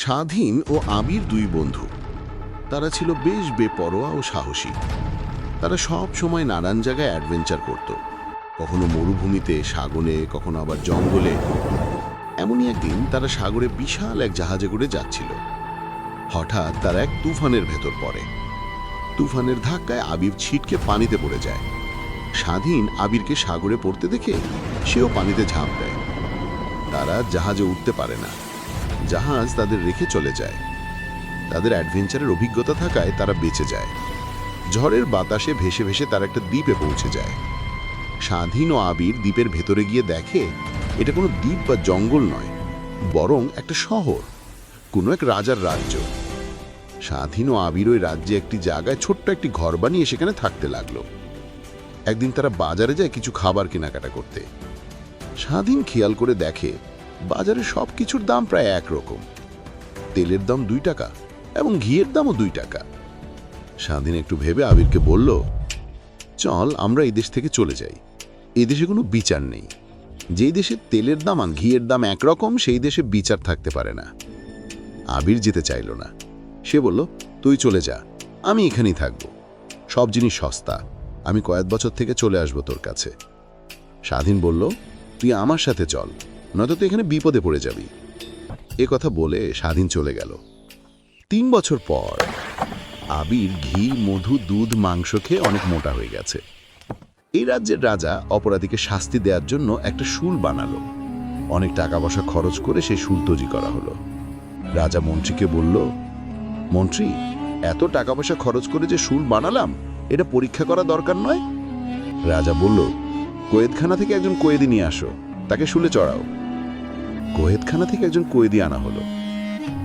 স্বাধীন ও আবির দুই বন্ধু। তারা ছিল বেশ বেপরোয়া ও সাহসী। তারা সব সময় নানান জায়গায় অ্যাডভেঞ্চার করত, কখনো মরুভূমিতে, সাগরে, কখনো আবার জঙ্গলে। এমনই একদিন তারা সাগরে বিশাল এক জাহাজে করে যাচ্ছিল। হঠাৎ তারা এক তুফানের ভেতর পড়ে। তুফানের ধাক্কায় আবির ছিটকে পানিতে পড়ে যায়। স্বাধীন আবিরকে সাগরে পড়তে দেখে সেও পানিতে ঝাঁপ দেয়। তারা জাহাজে উঠতে পারে না, জাহাজ তাদের রেখে চলে যায়। তাদের অ্যাডভেঞ্চারের অভিজ্ঞতা থাকায় তারা বেঁচে যায়। ঝড়ের বাতাসে ভেসে ভেসে তারা একটা দ্বীপে পৌঁছে যায়। স্বাধীন ও আবির দ্বীপের ভেতরে গিয়ে দেখে এটা কোনো দ্বীপ বা জঙ্গল নয়, বরং একটা শহর, কোনো এক রাজার রাজ্য। স্বাধীন ও আবির ওই রাজ্যে একটি জায়গায় ছোট্ট একটি ঘর বানিয়ে সেখানে থাকতে লাগলো। একদিন তারা বাজারে যায় কিছু খাবার কেনাকাটা করতে। স্বাধীন খেয়াল করে দেখে বাজারে সব কিছুর দাম প্রায় একরকম। তেলের দাম 2 টাকা এবং ঘিয়ের দামও 2 টাকা। স্বাধীন একটু ভেবে আবিরকে বলল, চল আমরা এই দেশ থেকে চলে যাই। এই দেশে কোনো বিচার নেই। যেই দেশে তেলের দাম আর ঘিয়ের দাম একরকম, সেই দেশে বিচার থাকতে পারে না। আবির যেতে চাইল না। সে বলল, তুই চলে যা, আমি এখানেই থাকব। সব জিনিস সস্তা, আমি কয়েক বছর থেকে চলে আসবো তোর কাছে। স্বাধীন বলল, তুই আমার সাথে চল, নয়তো তুই এখানে বিপদে পড়ে যাবি। এ কথা বলে স্বাধীন চলে গেল। 3 বছর পর আবির ঘি, মধু, দুধ, মাংস খেয়ে অনেক মোটা হয়ে গেছে। এই রাজ্যের রাজা অপরাধীকে শাস্তি দেওয়ার জন্য একটা শুল বানালো। অনেক টাকা পয়সা খরচ করে সেই শুল তৈরি করা হলো। রাজা মন্ত্রীকে বলল, মন্ত্রী, এত টাকা পয়সা খরচ করে যে শুল বানালাম, এটা পরীক্ষা করা দরকার নয়? রাজা বলল, কোয়েদখানা থেকে একজন কয়েদি নিয়ে আসো, তাকে শুলে চড়াও। কোয়েদখানা থেকে একজন কয়েদি আনা হলো।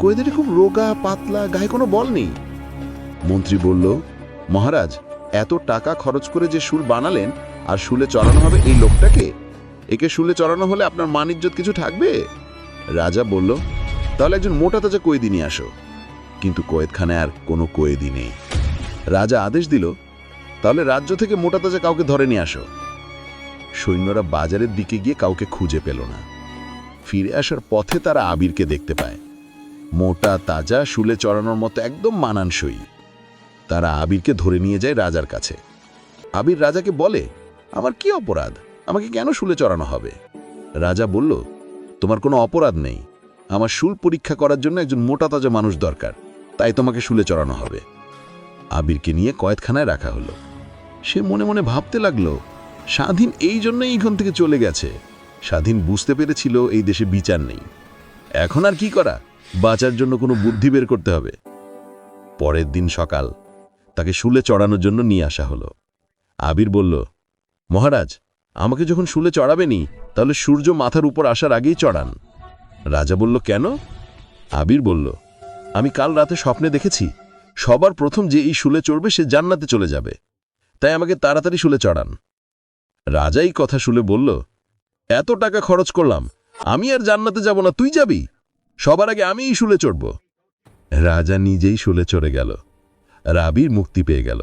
কয়েদিটা খুব রোগা, পাতলা, গায়ে কোনো বল নেই। মন্ত্রী বলল, মহারাজ, এত টাকা খরচ করে যে শুল বানালেন আর শুলে চড়ানো হবে এই লোকটাকে, একে শুলে চড়ানো হলে আপনার মান ইজ্জত কিছু থাকবে? রাজা বলল, তাহলে একজন মোটা তাজা কয়েদি নিয়ে আসো। কিন্তু কোয়েদখানায় আর কোনো কয়েদি নেই। রাজা আদেশ দিল, তাহলে রাজ্য থেকে মোটা তাজা কাউকে ধরে নিয়ে আসো। সৈন্যরা বাজারের দিকে গিয়ে কাউকে খুঁজে পেল না। ফিরে আসার পথে তারা আবিরকে দেখতে পায়, মোটা তাজা, শুলে চড়ানোর মতো একদম মানানসই। তারা আবিরকে ধরে নিয়ে যায় রাজার কাছে। আবির রাজাকে বলে, আমার কি অপরাধ, আমাকে কেন শুলে চড়ানো হবে? রাজা বলল, তোমার কোনো অপরাধ নেই, আমার শুল পরীক্ষা করার জন্য একজন মোটা তাজা মানুষ দরকার, তাই তোমাকে শুলে চড়ানো হবে। আবিরকে নিয়ে কয়েদখানায় রাখা হলো। সে মনে মনে ভাবতে লাগলো, স্বাধীন এই জন্যই এইখান থেকে চলে গেছে। স্বাধীন বুঝতে পেরেছিল এই দেশে বিচার নেই। এখন আর কি করা, বাঁচার জন্য কোনো বুদ্ধি বের করতে হবে। পরের দিন সকাল, তাকে শুলে চড়ানোর জন্য নিয়ে আসা হলো। আবির বলল, মহারাজ, আমাকে যখন শুলে চড়াবেনি, তাহলে সূর্য মাথার উপর আসার আগেই চড়ান। রাজা বলল, কেন? আবির বলল, আমি কাল রাতে স্বপ্নে দেখেছি সবার প্রথম যে এই শুলে চড়বে সে জান্নাতে চলে যাবে, তাই আমাকে তাড়াতাড়ি শুলে চড়ান। রাজা এই কথা শুনে বলল, এত টাকা খরচ করলাম, আমি আর জান্নাতে যাব না, তুই যাবি? সবার আগে আমি এই শুলে চড়ব। রাজা নিজেই শুলে চড়ে গেল। আর আবির মুক্তি পেয়ে গেল।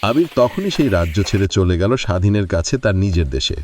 আবির তখনই সেই রাজ্য ছেড়ে চলে গেল স্বাধীনের কাছে, তার নিজের দেশে।